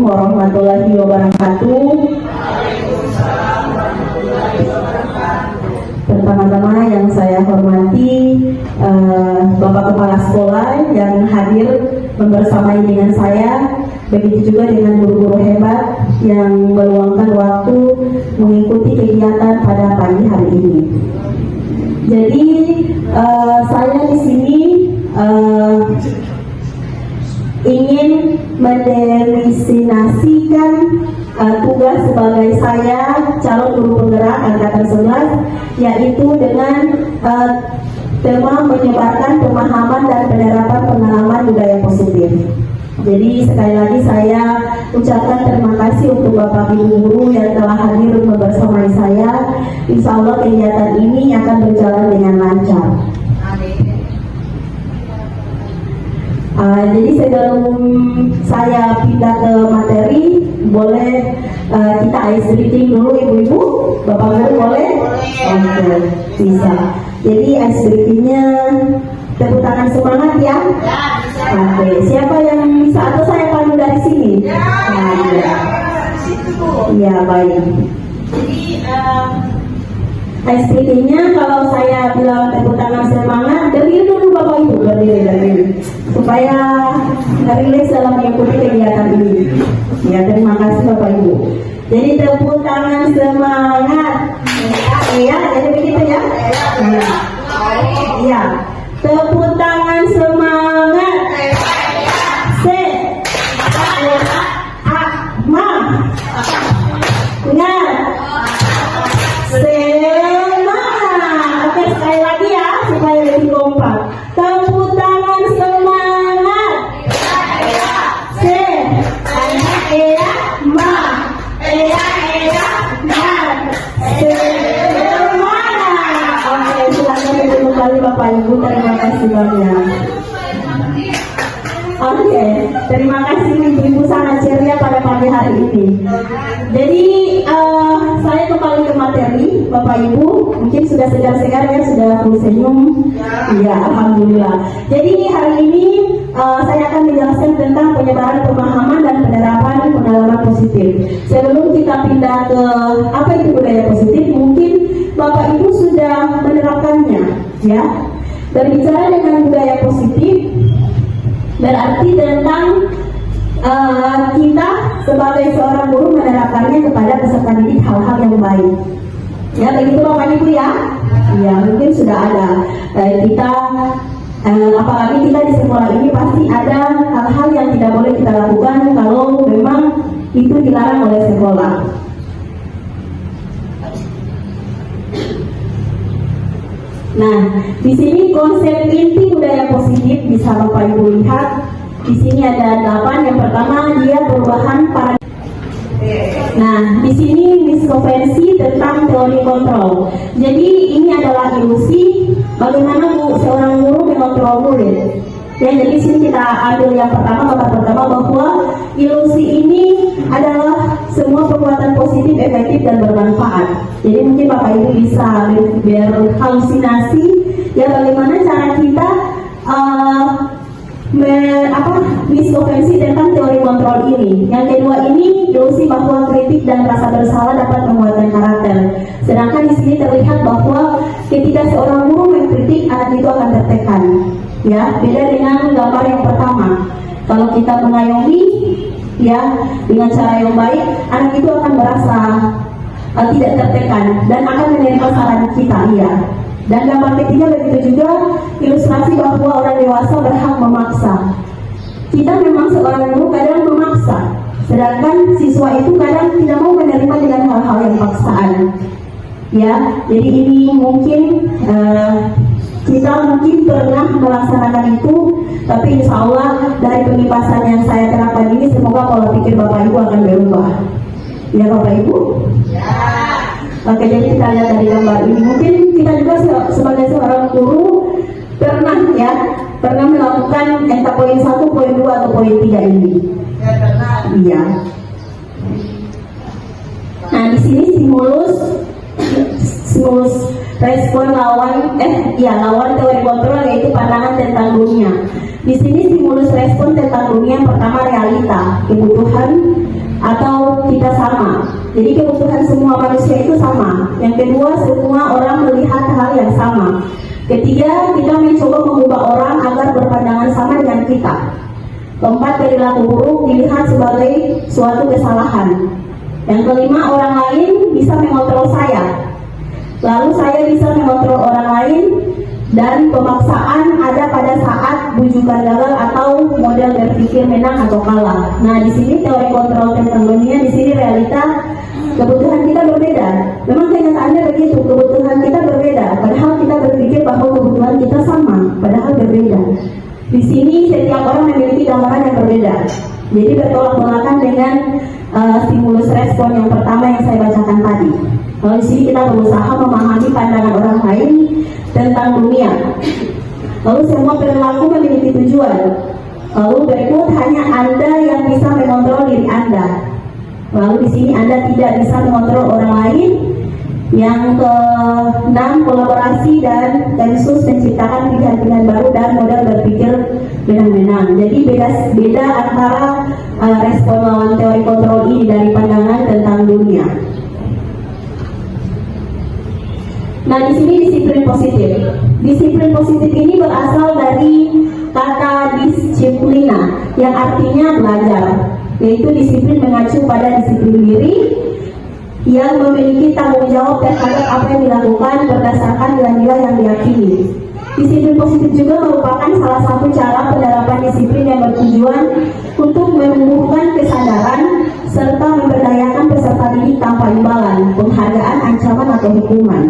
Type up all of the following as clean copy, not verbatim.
warahmatullahi wabarakatuh. Pertama-tama yang saya hormati Bapak Kepala Sekolah yang hadir membersamai dengan saya, begitu juga dengan guru-guru hebat yang meluangkan waktu mengikuti kegiatan pada pagi hari ini. Jadi saya di sini ingin mendenominasikan tugas sebagai saya calon guru penggerak angkatan 11, yaitu dengan tema menyebarkan pemahaman dan penerapan pengalaman budaya positif. Jadi sekali lagi saya ucapkan terima kasih untuk Bapak Ibu guru yang telah hadir membersamai saya. Insya Allah kegiatan ini akan berjalan dengan lancar. Jadi sebelum saya pindah ke materi, boleh kita ice breathing dulu ibu-ibu, bapak guru boleh? Oke, bisa. Jadi ice breathingnya tepuk tangan semangat ya? Oke, siapa yang bisa atau saya pandu dari sini? Iya, baik. Jadi ice breathingnya kalau saya bilang tepuk tangan semangat, dari dulu bapak ibu, dari supaya rileks dalam mengikuti kegiatan ini. Ya, terima kasih bapak ibu. Jadi tepuk tangan semangat. Ya, jadi begitu ya. Iya. Tepuk tangan semangat. Se. Ma. Ingat. Semangat. Oke, sekali lagi ya supaya lebih kompak. Tepuk tangan semangat. Se. Ma. Semangat. Oke, silakan duduk kembali Bapak Ibu. Terima kasih banyak. Oke, terima kasih ibu-ibu sangat ceria pada pagi hari ini. Jadi saya kembali ke materi, Bapak Ibu mungkin sudah segar-segar ya, sudah full senyum. Ya, alhamdulillah. Jadi hari ini saya akan menjelaskan tentang penyebaran pemahaman dan penerapan pengalaman positif. Sebelum kita pindah ke apa itu budaya positif, mungkin Bapak Ibu sudah menerapkannya, ya. Berbicara dengan budaya positif berarti tentang kita sebagai seorang guru menerapkannya kepada peserta didik hal-hal yang baik. Ya, begitu Bapak Ibu ya. Ya, mungkin sudah ada. Kita apalagi kita di sekolah ini pasti ada hal-hal yang tidak boleh kita lakukan kalau memang itu dilarang oleh sekolah. Nah, di sini konsep inti budaya positif bisa Bapak Ibu lihat. Di sini ada 8. Yang pertama dia perubahan paradigma. Nah, di sini miskonvensi tentang teori kontrol. Jadi ini adalah ilusi bagaimana seorang guru mengontrol murid. Ya, jadi sini kita ambil yang pertama, babak pertama, bahwa ilusi ini adalah semua perbuatan positif, efektif dan bermanfaat. Jadi mungkin Bapak Ibu bisa berhalusinasi ya bagaimana cara kita miskonvensi tentang teori kontrol ini. Yang kedua ini ilusi bahwa kritik dan rasa bersalah dapat menguatkan karakter. Sedangkan di sini terlihat bahwa ketika seorang guru mengkritik, anak itu akan tertekan. Ya, beda dengan gambar yang pertama. Kalau kita mengayomi, ya, dengan cara yang baik, anak itu akan merasa tidak tertekan dan akan menerima saran kita, ya. Dan gambar ketiga begitu juga ilustrasi bahwa orang dewasa berhak memaksa. Kita memang seorang guru kadang memaksa, sedangkan siswa itu kadang tidak mau menerima dengan hal-hal yang paksaan. Ya, jadi ini mungkin kita mungkin pernah melaksanakan itu, tapi insya Allah dari pengipasan yang saya terapkan ini semoga pola pikir Bapak Ibu akan berubah. Ya Bapak Ibu? Ya. Oke, jadi kita lihat dari gambar ini. Mungkin kita juga sebagai seorang guru pernah melakukan entah poin 1, poin 2 atau poin 3 ini. Ya, pernah. Iya. Nah, di sini stimulus respon lawan teori kontrol yaitu pandangan tentang dunia. Di sini stimulus respon tentang dunia yang pertama realita, kebutuhan, Jadi kebutuhan semua manusia itu sama. Yang kedua, semua orang melihat hal yang sama. Ketiga, kita mencoba mengubah orang agar berpandangan sama dengan kita. Keempat, perilaku buruk dilihat sebagai suatu kesalahan. Yang kelima, orang lain bisa mengontrol saya. Lalu saya bisa mengontrol orang lain, dan pemaksaan ada pada saat bujukan gagal atau model berpikir menang atau kalah. Nah, di sini teori kontrol tentang dunia, di sini realita kebutuhan kita berbeda. Memang kenyataannya begitu, kebutuhan kita berbeda. Padahal kita berpikir bahwa kebutuhan kita sama, padahal berbeda. Di sini setiap orang memiliki gambaran yang berbeda. Jadi bertolak belakang dengan stimulus respon yang pertama yang saya bacakan tadi. Kalau di sini kita berusaha memahami pandangan orang lain tentang dunia. Lalu semua perilaku memiliki tujuan. Lalu berikut hanya Anda yang bisa mengontrol diri Anda. Lalu di sini Anda tidak bisa mengontrol orang lain. Yang keenam, kolaborasi dan tensus menciptakan pilihan-pilihan baru dan model berpikir benang-benang. Jadi beda antara respon lawan teori kontrol ini dari pandangan tentang dunia. Nah, di sini disiplin positif. Disiplin positif ini berasal dari kata disiplina yang artinya belajar, yaitu disiplin mengacu pada disiplin diri yang memiliki tanggung jawab terhadap apa yang dilakukan berdasarkan nilai-nilai yang diyakini. Disiplin positif juga merupakan salah satu cara penerapan disiplin yang bertujuan untuk menumbuhkan kesadaran serta memberdayakan peserta didik tanpa imbalan, penghargaan, ancaman, atau hukuman.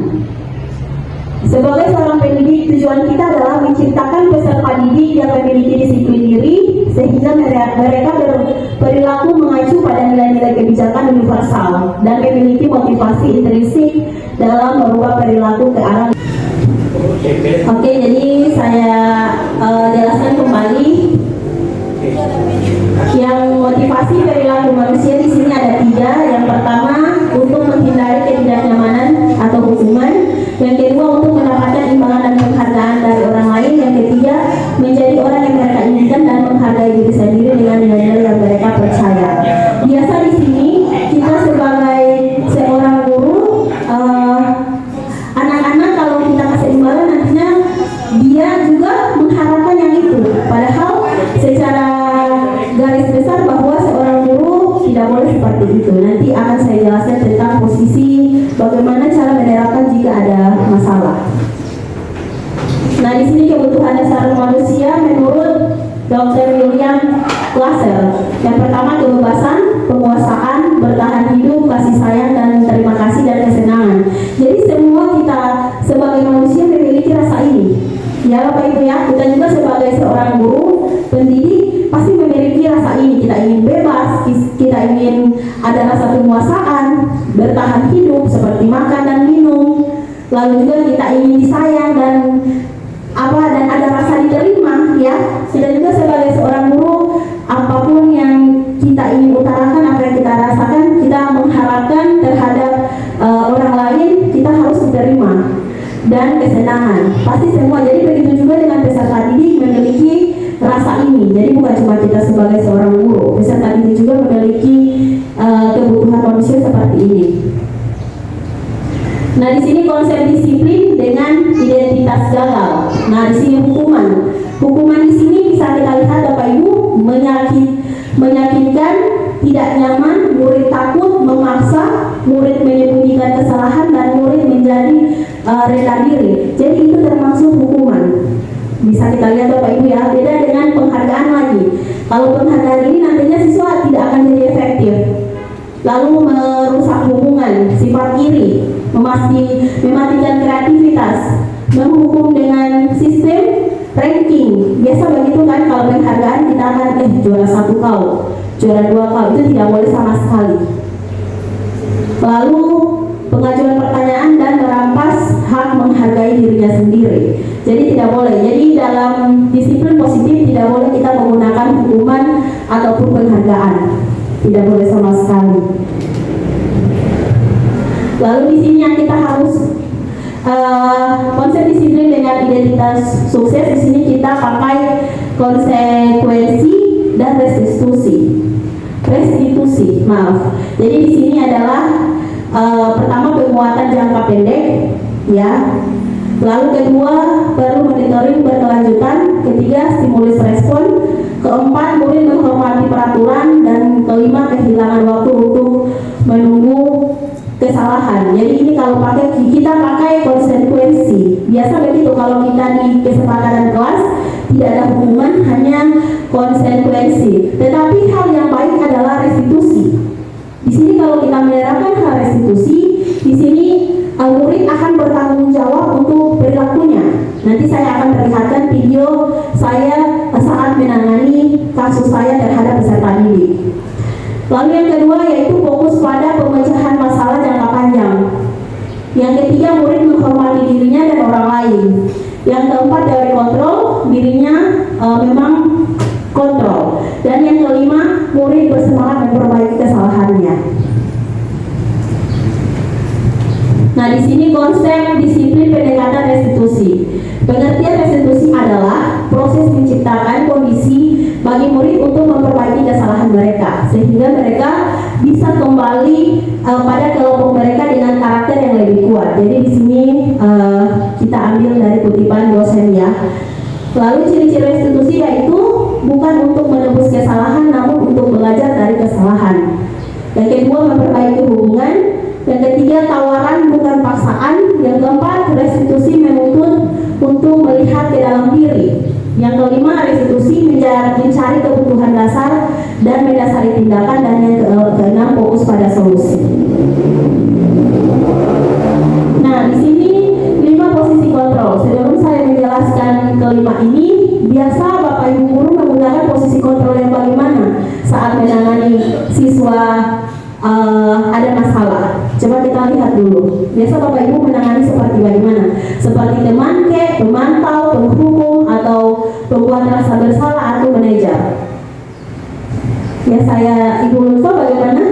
Sebagai seorang pendidik, tujuan kita adalah menciptakan peserta didik yang memiliki disiplin diri sehingga mereka berperilaku mengacu pada nilai-nilai kebijakan universal dan memiliki motivasi intrinsik dalam merubah perilaku ke arah. Oke, jadi saya jelaskan kembali. Yang motivasi perilaku manusia di sini ada 3. Yang pertama, untuk menghindari ketidaknyamanan atau hukuman. Yang kedua, untuk mendapatkan imbalan dan penghargaan dari orang lain. Yang ketiga, menjadi orang yang mereka inginkan dan menghargai diri sendiri dengan nilai-nilai yang mereka percaya. Biasa di sini kita sebagai seorang guru, anak-anak kalau kita kasih imbalan nantinya dia juga mengharapkan yang itu. Padahal secara garis besar bahwa seorang guru tidak boleh seperti itu. Nanti akan saya jelaskan tentang posisi bagaimana cara menerapkan jika ada masalah. Nah, di sini kebutuhan dasar manusia menurut Dr. William Glasser. Yang pertama, kebebasan, penguasaan, bertahan hidup, kasih sayang, dan terima kasih dan kesenangan. Jadi semua kita sebagai manusia memiliki rasa ini. Ya Bapak Ibu ya, kita juga sebagai seorang guru, pendidik pasti memiliki rasa ini. Kita ingin bebas, kita ingin ada rasa penguasaan, bertahan hidup seperti makan dan minum. Lalu juga kita ingin disayang dan ada rasa diterima ya. Kita juga sebagai seorang guru, apapun yang kita ingin utarakan, apa yang kita rasakan, kita mengharapkan terhadap orang lain, kita harus diterima dan kesenangan. Pasti semua. Jadi begitu juga dengan peserta didik memiliki rasa ini. Jadi bukan cuma kita sebagai seorang guru, peserta didik juga memiliki kebutuhan manusia seperti ini. Nah, di sini konsep disiplin dengan identitas gagal. Nah, di sini hukuman. Hukuman di sini bisa kita lihat Bapak Ibu, menyakitkan, tidak nyaman, murid takut, memaksa, murid menyembunyikan kesalahan, dan murid menjadi rendah diri. Jadi itu termasuk hukuman. Bisa kita lihat Bapak Ibu ya, beda dengan penghargaan lagi. Kalau penghargaan ini nantinya siswa tidak akan jadi efektif. Lalu merusak hubungan, sifat iri, mematikan kreativitas, menghukum dengan sistem ranking. Biasa begitu kan, kalau penghargaan kita akan juara 1 kau, juara 2 kau, itu tidak boleh sama sekali. Lalu pengajuan pertanyaan dan merampas hak menghargai dirinya sendiri. Jadi tidak boleh. Jadi dalam disiplin positif tidak boleh kita menggunakan hukuman ataupun penghargaan. Tidak boleh sama sekali. Lalu di sini yang kita harus konsep disiplin dengan identitas sukses. Di sini kita pakai konsekuensi dan restitusi. restitusi. Maaf. Jadi di sini adalah pertama penguatan jangka pendek, ya. Lalu kedua baru monitoring berkelanjutan, ketiga stimulus respon, keempat murid menghormati peraturan, dan kelima kehilangan waktu untuk menunggu kesalahan. Jadi ini kalau kita pakai konsekuensi. Biasa begitu kalau kita di kesepakatan kelas tidak ada hukuman, hanya konsekuensi. Tetapi hal yang baik adalah restitusi. Di sini kalau kita menerapkan hal restitusi, di sini murid akan bertanggung jawab untuk perilakunya. Nanti saya akan perlihatkan video saya saat menangani kasus saya terhadap peserta didik. Lalu yang kedua yaitu fokus pada pemecahan masalah jangka panjang. Yang ketiga murid menghormati dirinya dan orang lain. Yang keempat teori kontrol, dirinya memang kontrol. Dan yang kelima murid bersemangat memperbaiki kesalahannya. Nah, di sini konsep disiplin pendekatan restitusi. Pengertian restitusi adalah proses menciptakan kondisi bagi murid untuk memperbaiki kesalahan mereka, sehingga mereka bisa kembali pada kelompok mereka dengan karakter yang lebih kuat. Jadi di sini kita ambil dari kutipan dosen ya. Lalu ciri-ciri restitusi yaitu bukan untuk menebus kesalahan, namun untuk belajar dari kesalahan. Yang kedua memperbaiki hubungan. Yang ketiga tawaran bukan paksaan. Yang keempat restitusi menuntut untuk melihat ke dalam diri. Yang kelima restitusi mencari kebutuhan dasar dan mendasari tindakan. Dan yang keenam fokus pada solusi. Nah, di sini 5 posisi kontrol. Sebelum saya menjelaskan kelima ini, biasa Bapak Ibu guru menggunakan posisi kontrol yang bagaimana saat menangani siswa ada masalah. Coba kita lihat dulu. Biasa Bapak Ibu menangani seperti bagaimana? Seperti teman pemantau, penghukum, atau pembuat rasa bersalah, atau manajer. Ya, saya Ibu Lutfa bagaimana?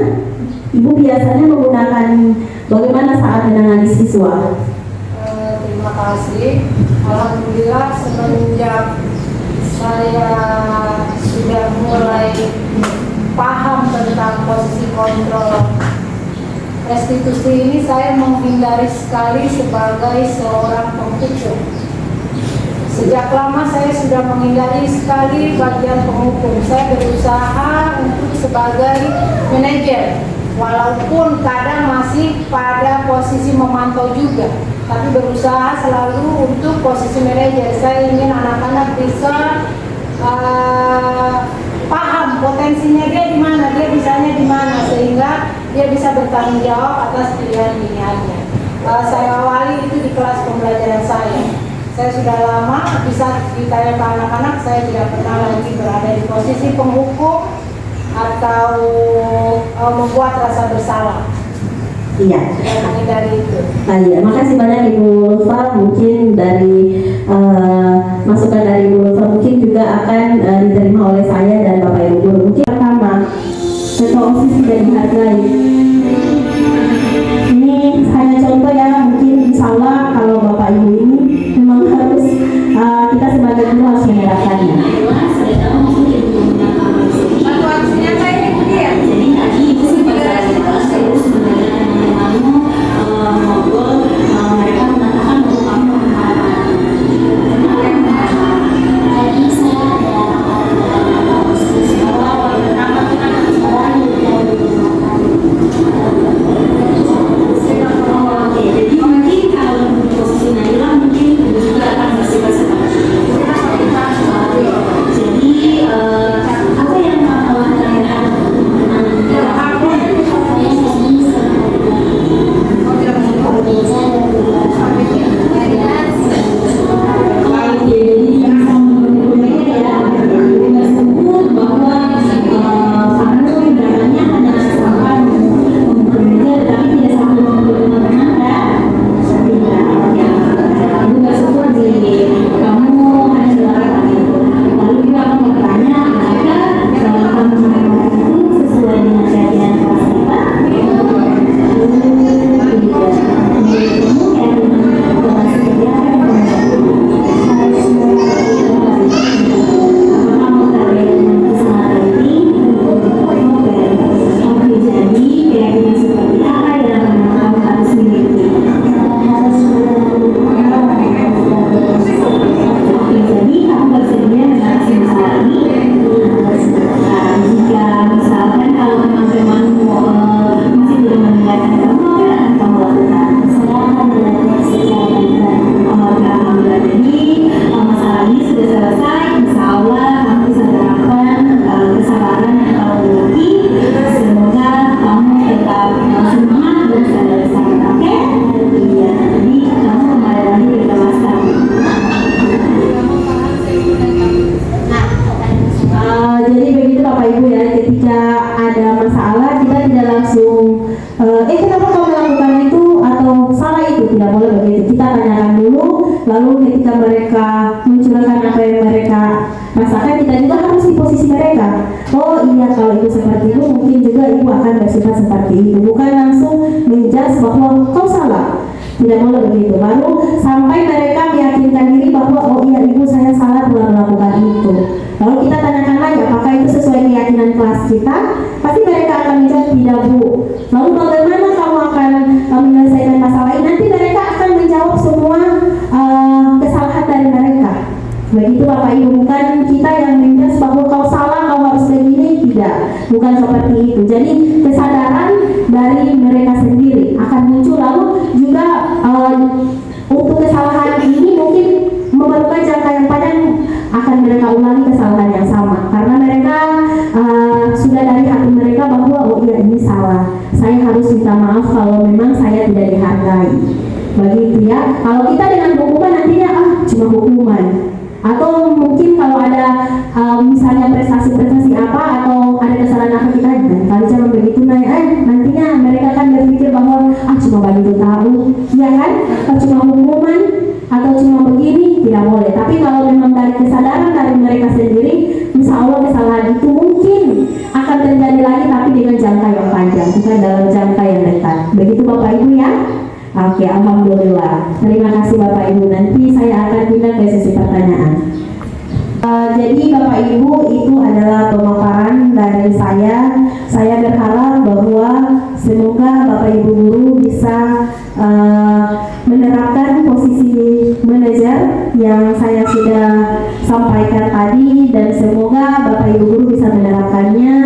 Ibu biasanya menggunakan bagaimana saat menangani siswa? Terima kasih. Alhamdulillah semenjak saya sudah mulai paham tentang posisi kontrol restitusi ini, saya menghindari sekali sebagai seorang penghukum. Sejak lama saya sudah menghindari sekali bagian penghukum. Saya berusaha untuk sebagai manajer, walaupun kadang masih pada posisi memantau juga, tapi berusaha selalu untuk posisi manajer. Saya ingin anak-anak bisa paham potensinya dia di mana, dia bisanya di mana, sehingga dia bisa bertanggung jawab atas pilihan-pilihannya. Saya awali itu di kelas pembelajaran saya. Saya sudah lama bisa ditanya ke anak-anak, saya tidak pernah lagi berada di posisi penghukum atau membuat rasa bersalah. Iya. Dari itu. Iya, makasih banyak Ibu Lutfa. Mungkin dari masukan dari Ibu Lutfa mungkin juga akan diterima oleh saya dan Bapak Ibu guru. Mungkin pertama, ketua OSIS tidak dihargai. Ini hanya contoh ya, mungkin insya Allah kalau Bapak Ibu ini memang harus kita sebagai guru harus menerapkannya. langsung kenapa kau melakukan itu atau salah itu, tidak boleh begitu. Kita tanyakan dulu, lalu ketika mereka mencurahkan apa yang mereka rasakan, kita juga harus di posisi mereka. Oh iya, kalau itu seperti itu mungkin juga ibu akan bersifat seperti itu, bukan langsung menjudge bahwa kau salah. Tidak boleh begitu. Baru sampai mereka meyakinkan diri bahwa oh iya ibu saya salah telah melakukan itu. Lalu kita tanyakan lagi apakah itu sesuai keyakinan kelas kita. Pasti mereka akan menjawab tidak bu. Lalu bagaimana kamu akan menyelesaikan masalah ini? Nanti mereka akan menjawab semua kesalahan dari mereka. Begitu Bapak Ibu, bukan kita yang menjudge bahwa kau salah, kau harus begini, tidak, bukan seperti itu. Jadi kesadaran dari mereka sendiri akan muncul. Lalu juga untuk kesalahan ini mungkin memerlukan jangka yang panjang, akan mereka ulangi kesalahan yang sama karena mereka sudah dari hati mereka bahwa oh iya ini salah, saya harus minta maaf kalau memang saya tidak dihargai. Begitu ya. Kalau kita dengan hukuman nantinya cuma hukuman. Atau mungkin kalau ada misalnya prestasi-prestasi apa atau ada kesalahan apa kita kali jangan begitu nantinya mereka akan berpikir bahwa cuma begitu tahu, ya kan? Atau cuma hukuman atau cuma begini, tidak boleh. Tapi kalau memang dari kesadaran dari mereka sendiri, insya Allah kesalahan itu mungkin akan terjadi lagi, tapi dengan jangka yang panjang, bukan dalam jangka yang dekat. Begitu Bapak Ibu ya. Oke, alhamdulillah. Terima kasih Bapak Ibu. Nanti saya akan pindah ke sesi pertanyaan. Jadi Bapak Ibu, itu adalah pemaparan dari saya. Saya berharap bahwa semoga Bapak Ibu guru bisa menerapkan posisi manajer yang saya sudah sampaikan tadi, dan semoga Bapak Ibu guru bisa menerapkannya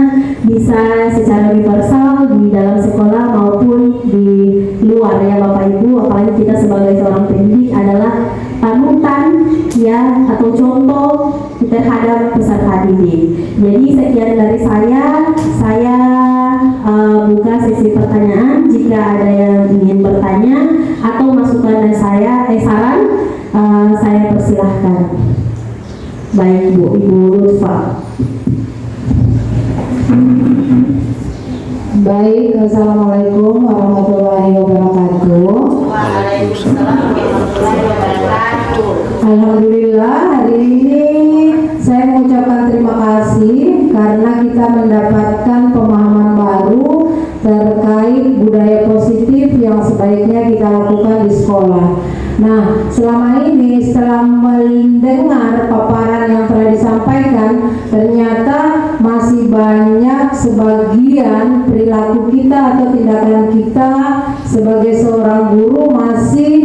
bisa secara universal di dalam sekolah maupun di luar ya Bapak Ibu. Apalagi kita sebagai seorang pendidik adalah panutan ya atau contoh terhadap peserta didik. Jadi sekian dari saya buka sesi pertanyaan. Jika ada yang ingin bertanya atau masukan dari saran, saya persilahkan. Baik Bu, Ibu Lutfa. Baik, assalamualaikum warahmatullahi wabarakatuh. Waalaikumsalam warahmatullahi wabarakatuh. Alhamdulillah, hari ini saya mengucapkan terima kasih karena kita mendapatkan pemahaman baru terkait budaya positif yang sebaiknya kita lakukan di sekolah. Nah, selama ini setelah mendengar paparan yang telah disampaikan, ternyata masih banyak sebagian perilaku kita atau tindakan kita sebagai seorang guru masih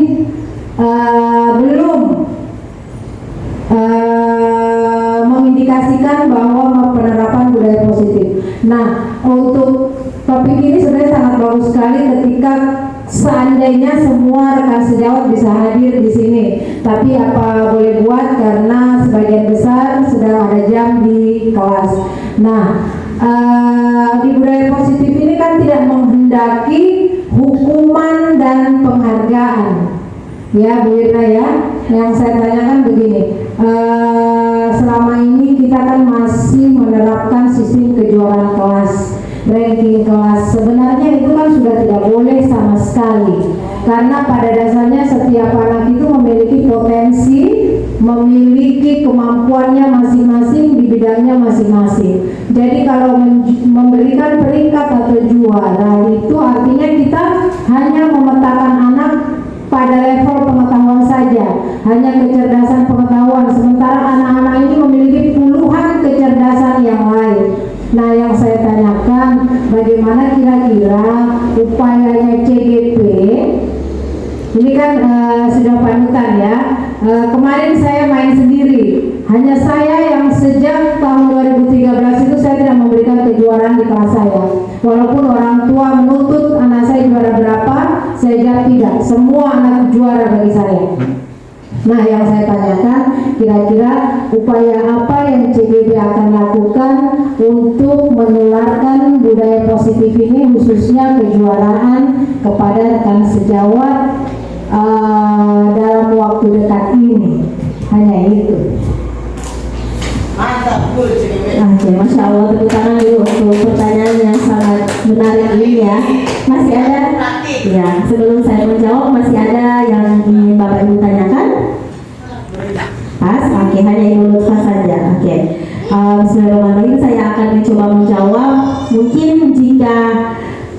belum mengindikasikan bahwa penerapan budaya positif. Nah, untuk topik ini sebenarnya sangat bagus sekali ketika seandainya semua rekan sejawat bisa hadir di sini. Tapi apa boleh buat karena sebagian besar sedang ada jam di kelas. Nah, di budaya positif ini kan tidak menghendaki hukuman dan penghargaan. Ya Bu Irna ya, yang saya tanyakan begini, selama ini kita kan masih menerapkan sistem kejuaraan kelas, ranking kelas. Sebenarnya itu kan sudah tidak boleh sama sekali, karena pada dasarnya setiap anak itu memiliki potensi, memiliki kemampuannya masing-masing di bidangnya masing-masing. Jadi kalau memberikan peringkat atau juara itu artinya kita hanya memetakan anak pada level pengetahuan saja, hanya kecerdasan pengetahuan, sementara anak-anak ini memiliki puluhan kecerdasan yang lain. Nah, yang saya tanyakan, bagaimana kira-kira upayanya CGP? Ini kan sudah panutan ya. Kemarin saya main sendiri, hanya saya yang sejak tahun 2013 itu saya tidak memberikan kejuaraan di kelas saya. Walaupun orang tua menuntut anak saya juara berapa, saya jawab tidak. Semua anak juara bagi saya. Nah, yang saya tanyakan, kira-kira upaya apa yang CGB akan lakukan untuk menularkan budaya positif ini, khususnya kejuaraan kepada rekan sejawat dalam waktu dekat ini. Hanya itu. Mantap, full CGP. Oke, Masya Allah, tepuk tangan dulu untuk pertanyaan yang sangat menarik ini ya. Masih ada? Ya, sebelum saya menjawab, masih ada yang ingin Bapak Ibu tanyakan? Pas, oke, hanya Ibu Lutfa saja. Oke, Bismillahirrahmanirrahim, saya akan mencoba menjawab. Mungkin jika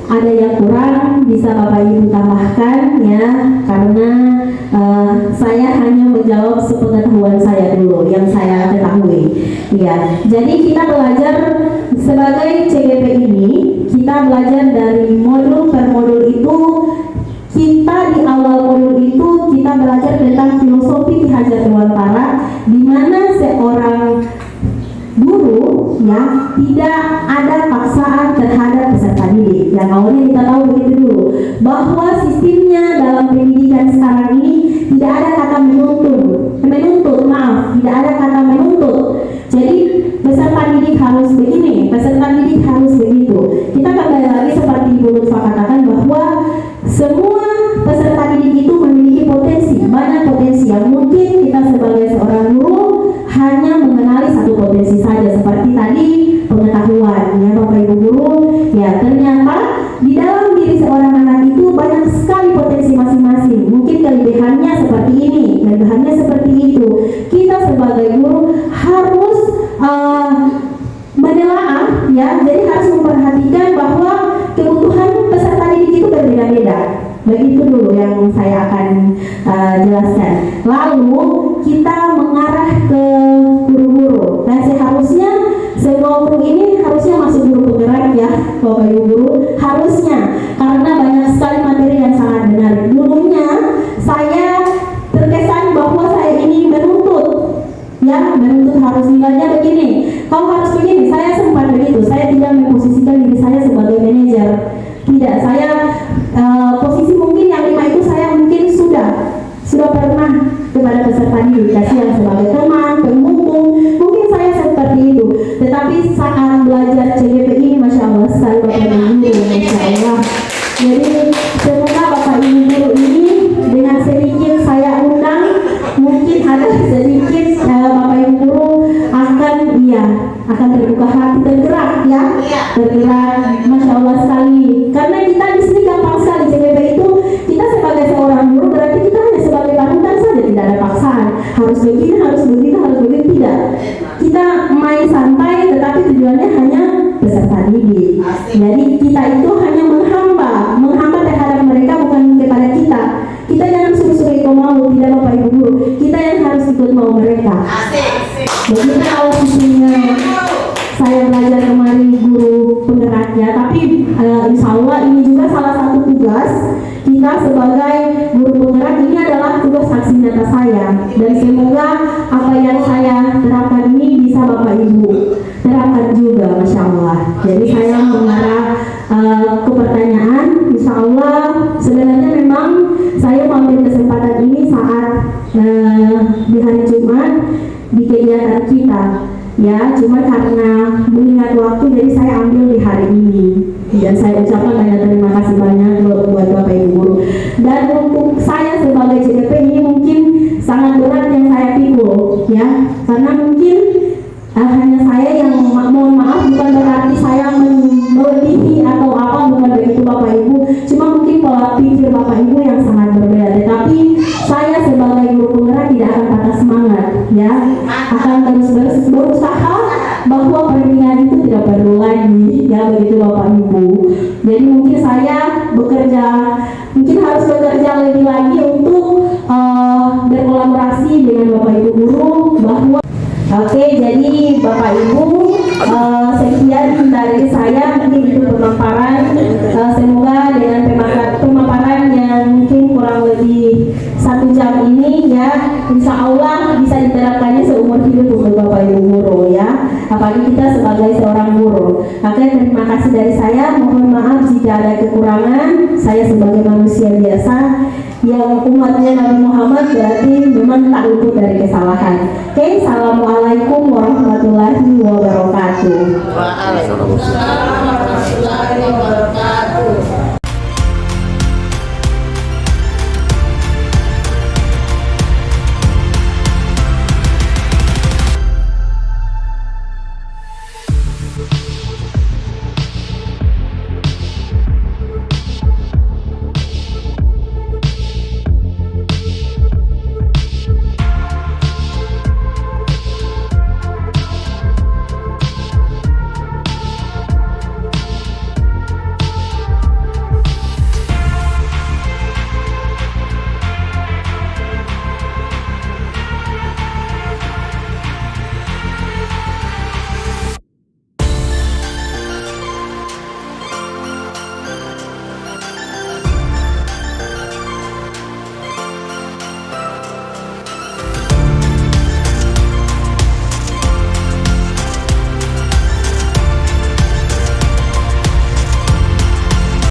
ada yang kurang bisa Bapak Ibu tambahkan ya, karena saya hanya menjawab sepengetahuan saya dulu yang saya ketahui ya. Jadi kita belajar sebagai CGP ini, kita belajar dari modul per modul itu. Kita di awal modul itu kita belajar tentang filosofi Ki Hajar Dewantara, di mana seorang guru ya tidak ada paksaan terhadap peserta didik. Yang awalnya kita tahu begitu dulu, bahwa sistemnya dalam pendidikan sekarang ini tidak ada kata tidak ada kata menuntut. Jadi peserta didik harus begini, peserta didik harus begitu. Kita kembali lagi seperti Ibu Lutfa katakan bahwa semua peserta didik itu memiliki potensi, banyak potensi yang mungkin kita sebagai seorang guru hanya mengenali satu potensi saja, seperti tadi pengetahuan ya Bapak Ibu guru ya, ternyata di dalam diri seorang anak itu banyak sekali potensi masing-masing. Mungkin kelebihannya seperti ini, kelebihannya seperti itu. Kita sebagai guru harus menelaah ya, jadi harus memperhatikan bahwa kebutuhan peserta didik itu berbeda-beda. Begitu dulu yang saya akan jelaskan. Lalu kita mengarah ke guru-guru. Dan seharusnya semua guru ini harusnya masuk guru penggerak ya, Bapak Ibu guru, harusnya, karena banyak sekali materi yang sangat menarik. Dulunya saya terkesan bahwa saya ini menuntut ya, menuntut harus nilainya begini, kau harus begini. Saya sempat begitu, saya tidak memposisikan diri saya sebagai manajer. Tidak, saya posisi mungkin yang 5 itu saya mungkin sudah pernah kepada peserta didik, yang sebagai teman, pendukung, mungkin saya seperti itu. Tetapi saat belajar CGP ini, Masya Allah, sekali Bapak Ibu guru, Masya Allah. Jadi semoga Bapak Ibu guru ini dengan sedikit saya undang, mungkin ada sedikit Bapak Ibu guru akan terbuka hati, tergerak ya, tergerak, Masya Allah sekali. Karena kita di sini gampang sekali CGP itu, kita sebagai seorang guru berarti kita hanya sebagai panutan saja, tidak ada paksaan. Harus begini, harus begitu, harus begitu, tidak. Kita main santai, tetapi tujuannya hanya peserta didik. Jadi kita itu hanya menghamba terhadap mereka, bukan kepada kita. Kita jangan suruh-suruh ikut mau, tidak Bapak Ibu guru. Kita yang harus ikut mau mereka. Begitu kalau sistemnya saya belajar kemarin guru penggeraknya, tapi insya Allah ini juga salah satu tugas kita sebagai guru penggerak. Ini adalah tugas saksi nyata saya, dan semoga apa yang saya terapkan ini bisa Bapak Ibu terapkan juga, Masya Allah. Jadi saya mengarah ke pertanyaan, insya Allah sebenarnya memang saya mengambil kesempatan ini saat di hari Jumat di kegiatan kita ya, cuma karena mengingat waktu jadi saya ambil di hari ini, dan saya ucapkan banyak terima kasih banyak buat Bapak Ibu guru. Dan untuk saya sebagai CGP ini mungkin sangat berat yang saya pikul ya, karena mungkin hanya saya yang mohon maaf, bukan berarti saya melebihi atau apa, bukan begitu Bapak Ibu, cuma mungkin pola pikir Bapak Ibu yang sangat berbeda. Tetapi saya sebagai guru penggerak tidak akan patah semangat ya, akan terus berusaha bahwa perbedaan itu tidak perlu lagi ya, begitu Bapak Ibu. Jadi mungkin saya mungkin harus bekerja lebih lagi untuk berkolaborasi dengan Bapak Ibu guru bahwa jadi Bapak Ibu sekian dari saya, mungkin itu pemaparan. Semoga dengan pemaparan yang mungkin kurang lebih 1 jam ini ya, insya Allah bisa diterapkannya seumur hidup untuk Bapak Ibu guru ya, apalagi kita sebagai seorang guru. Oke, terima kasih dari saya. Mohon maaf jika ada kekurangan. Saya sebagai manusia biasa yang umatnya Nabi Muhammad, berarti memang tak luput dari kesalahan. Oke, assalamualaikum warahmatullahi wabarakatuh. Waalaikumsalam warahmatullahi wabarakatuh.